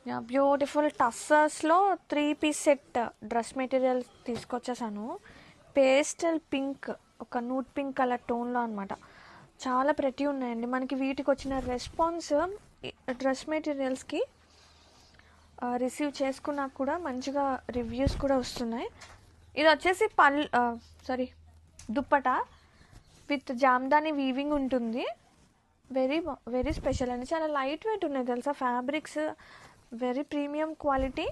Yeah beautiful టస్సర్స్లో 3 piece set dress material తీసుకొచ్చేసాను. Pastel pink, ఒక నూట్ పింక్ కలర్ టోన్లో అనమాట. చాలా ప్రతి ఉన్నాయండి. మనకి వీటికి వచ్చిన రెస్పాన్స్ డ్రెస్ మెటీరియల్స్కి రిసీవ్ చేసుకున్నాక కూడా మంచిగా రివ్యూస్ కూడా వస్తున్నాయి. ఇది వచ్చేసి దుప్పట విత్ జామ్దాని వీవింగ్ ఉంటుంది. వెరీ స్పెషల్ అండి. చాలా లైట్ వెయిట్ ఉన్నాయి తెలుసా. Fabrics very premium quality.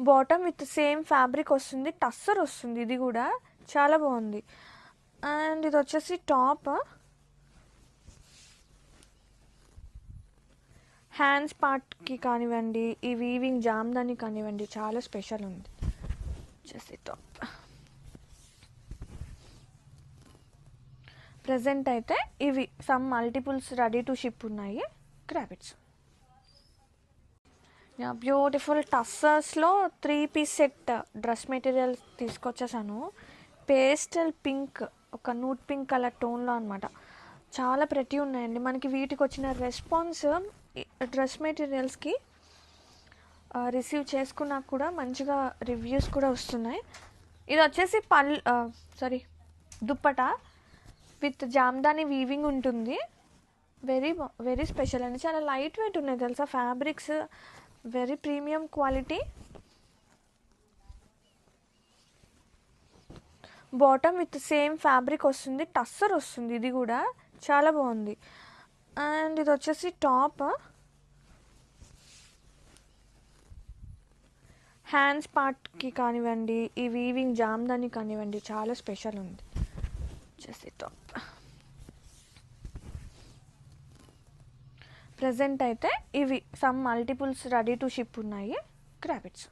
Bottom with same fabric వస్తుంది, టస్సర్ వస్తుంది. ఇది కూడా చాలా బాగుంది. అండ్ ఇది వచ్చేసి టాప్. హ్యాండ్స్ పార్ట్కి కానివ్వండి, ఈ వీవింగ్ జామ్దాని కానివ్వండి, చాలా స్పెషల్ ఉంది. వచ్చేసి టాప్. ప్రజెంట్ అయితే ఇవి some multiples ready to ship ఉన్నాయి. గ్రాబిట్స్. యా బ్యూటిఫుల్ టస్సర్స్లో 3 పీస్ సెట్ డ్రెస్ మెటీరియల్ తీసుకొచ్చేసాను. పేస్టల్ పింక్, ఒక నూట్ పింక్ కలర్ టోన్లో అనమాట. చాలా ప్రతి ఉన్నాయండి. మనకి వీటికి వచ్చిన రెస్పాన్స్ డ్రెస్ మెటీరియల్స్కి రిసీవ్ చేసుకున్నాక కూడా మంచిగా రివ్యూస్ కూడా వస్తున్నాయి. ఇది వచ్చేసి దుప్పట విత్ జామ్దాని వీవింగ్ ఉంటుంది. వెరీ స్పెషల్ అండి. చాలా లైట్ వెయిట్ ఉన్నాయి తెలుసా. Fabrics very premium quality. Bottom with same fabric వస్తుంది, టస్సర్ వస్తుంది. ఇది కూడా చాలా బాగుంది. అండ్ ఇది వచ్చేసి టాప్. హ్యాండ్స్ పార్ట్కి కానివ్వండి, ఈ వీవింగ్ జామ్దాని కానివ్వండి, చాలా స్పెషల్ ఉంది. వచ్చేసి టాప్. ప్రజెంట్ అయితే ఇవి some multiples ready to ship ఉన్నాయి. గ్రాబిట్స్.